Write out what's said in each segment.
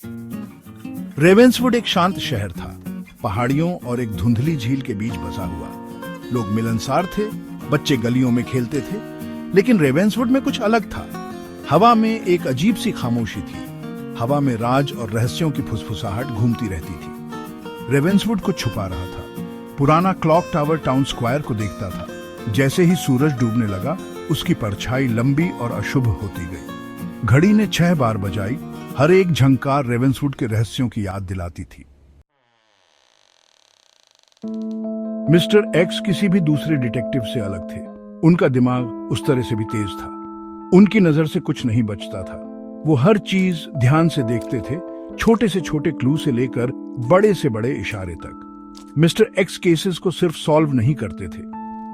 रेवेंसवुड एक शांत शहर था, पहाड़ियों और एक धुंधली झील के बीच बसा हुआ। लोग मिलनसार थे, बच्चे गलियों में खेलते थे, लेकिन रेवेंसवुड में कुछ अलग था। हवा में एक अजीब सी खामोशी थी। हवा में राज और रहस्यों की फुसफुसाहट घूमती रहती थी। रेवेंसवुड कुछ छुपा रहा था। पुराना क्लॉक टावर टाउन स्क्वायर को देखता था। जैसे ही सूरज डूबने लगा, उसकी परछाई लंबी और अशुभ होती गई। घड़ी ने 6 बार बजाई। हर एक झंकार रेवेंसवुड के रहस्यों की याद दिलाती थी। मिस्टर एक्स किसी भी दूसरे डिटेक्टिव से अलग थे। उनका दिमाग उस तरह से भी तेज था। उनकी नजर से कुछ नहीं बचता था। वो हर चीज ध्यान से देखते थे, छोटे से छोटे क्लू से लेकर बड़े से बड़े इशारे तक। मिस्टर एक्स केसेस को सिर्फ सॉल्व नहीं करते थे,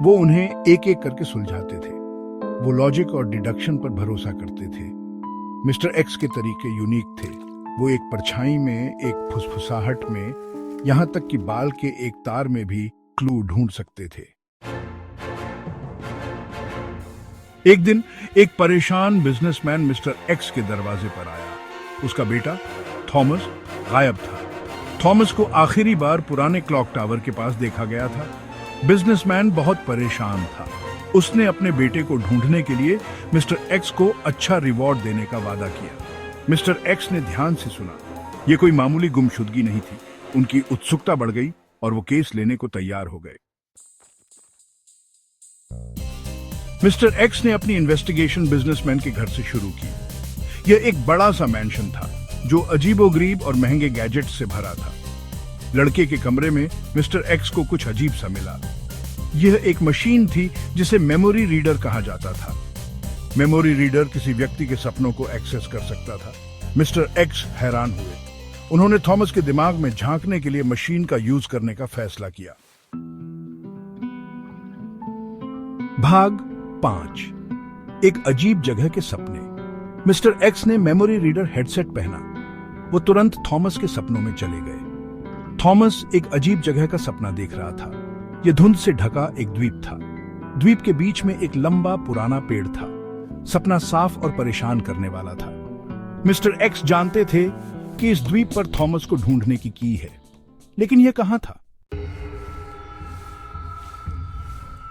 वो उन्हें एक एक करके सुलझाते थे। वो लॉजिक और डिडक्शन पर भरोसा करते थे। मिस्टर एक्स के तरीके यूनिक थे। वो एक परछाई में, एक फुसफुसाहट में, यहां तक कि बाल के एक तार में भी क्लू ढूंढ सकते थे। एक दिन एक परेशान बिजनेसमैन मिस्टर एक्स के दरवाजे पर आया। उसका बेटा थॉमस गायब था। थॉमस को आखिरी बार पुराने क्लॉक टावर के पास देखा गया था। बिजनेसमैन बहुत परेशान था। उसने अपने बेटे को ढूंढने के लिए मिस्टर एक्स को अच्छा रिवॉर्ड देने का वादा किया। मिस्टर एक्स ने ध्यान से सुना। यह कोई मामूली गुमशुदगी नहीं थी। उनकी उत्सुकता बढ़ गई और वो केस लेने को तैयार हो गए। मिस्टर एक्स ने अपनी इन्वेस्टिगेशन बिजनेसमैन के घर से शुरू की। यह एक बड़ा सा मैंशन था जो अजीबोगरीब और महंगे गैजेट्स से भरा था। लड़के के कमरे में मिस्टर एक्स को कुछ अजीब सा मिला। यह एक मशीन थी जिसे मेमोरी रीडर कहा जाता था। मेमोरी रीडर किसी व्यक्ति के सपनों को एक्सेस कर सकता था। मिस्टर एक्स हैरान हुए। उन्होंने थॉमस के दिमाग में झांकने के लिए मशीन का यूज करने का फैसला किया। भाग 5। एक अजीब जगह के सपने। मिस्टर एक्स ने मेमोरी रीडर हेडसेट पहना। वो तुरंत थॉमस के सपनों में चले गए। थॉमस एक अजीब जगह का सपना देख रहा था। यह धुंध से ढका एक द्वीप था। द्वीप के बीच में एक लंबा पुराना पेड़ था। सपना साफ और परेशान करने वाला था। मिस्टर एक्स जानते थे कि इस द्वीप पर थॉमस को ढूंढने की है, लेकिन यह कहां था?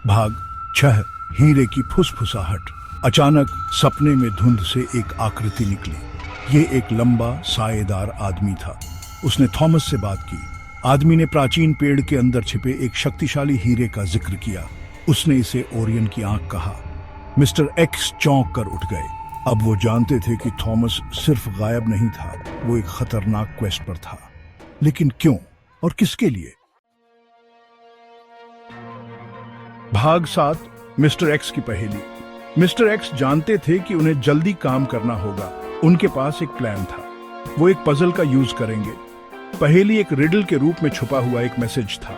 भाग 6। हीरे की फुसफुसाहट। अचानक सपने में धुंध से एक आकृति निकली। यह एक लंबा साएदार आदमी था। उसने थॉमस से बात की। आदमी ने प्राचीन पेड़ के अंदर छिपे एक शक्तिशाली हीरे का जिक्र किया। उसने इसे ओरियन की आंख कहा। मिस्टर एक्स चौंक कर उठ गए। अब वो जानते थे कि थॉमस सिर्फ गायब नहीं था, वो एक खतरनाक क्वेस्ट पर था। लेकिन क्यों और किसके लिए? भाग 7। मिस्टर एक्स की पहेली। मिस्टर एक्स जानते थे कि उन्हें जल्दी काम करना होगा। उनके पास एक प्लान था। वो एक पजल का यूज करेंगे। पहेली एक रिडल के रूप में छुपा हुआ एक मैसेज था।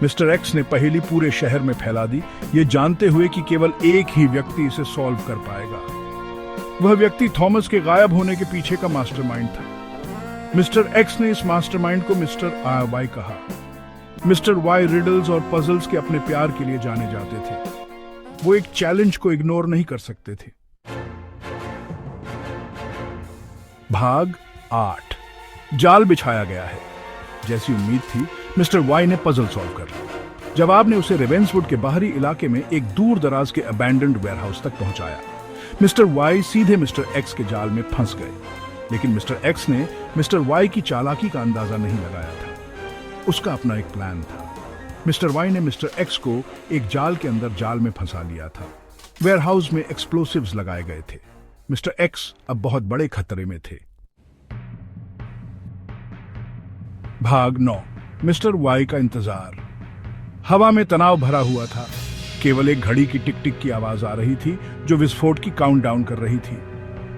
मिस्टर एक्स ने पहेली पूरे शहर में फैला दी, ये जानते हुए कि केवल एक ही व्यक्ति इसे सॉल्व कर पाएगा। वह व्यक्ति थॉमस के गायब होने के पीछे का मास्टरमाइंड था। मिस्टर एक्स ने इस मास्टरमाइंड को मिस्टर वाई कहा। मिस्टर वाई रिडल्स और पजल्स के अपने प्यार के लिए जाने जाते थे। वो एक चैलेंज को इग्नोर नहीं कर सकते थे। भाग 8। जाल बिछाया गया है। जैसी उम्मीद थी, मिस्टर वाई ने पजल सॉल्व कर लिया। जवाब ने उसे रेवेंसवुड के बाहरी इलाके में एक दूर दराज के अबैंडन्ड वेयरहाउस तक पहुंचाया। मिस्टर वाई सीधे मिस्टर एक्स के जाल में फंस गए, लेकिन मिस्टर एक्स ने मिस्टर वाई की चालाकी का अंदाजा नहीं लगाया था। उसका अपना एक प्लान था। मिस्टर वाई ने मिस्टर एक्स को एक जाल के अंदर जाल में फंसा लिया था। वेयरहाउस में एक्सप्लोसिव्स लगाए गए थे। मिस्टर एक्स अब बहुत बड़े खतरे में थे। भाग 9। मिस्टर वाई का इंतजार। हवा में तनाव भरा हुआ था। केवल एक घड़ी की टिक टिक की आवाज आ रही थी जो विस्फोट की काउंटडाउन कर रही थी।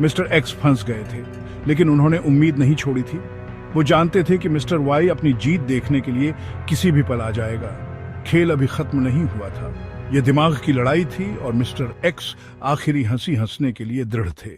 मिस्टर एक्स फंस गए थे, लेकिन उन्होंने उम्मीद नहीं छोड़ी थी। वो जानते थे कि मिस्टर वाई अपनी जीत देखने के लिए किसी भी पल आ जाएगा। खेल अभी खत्म नहीं हुआ था। यह दिमाग की लड़ाई थी और मिस्टर एक्स आखिरी हंसी हंसने के लिए दृढ़ थे।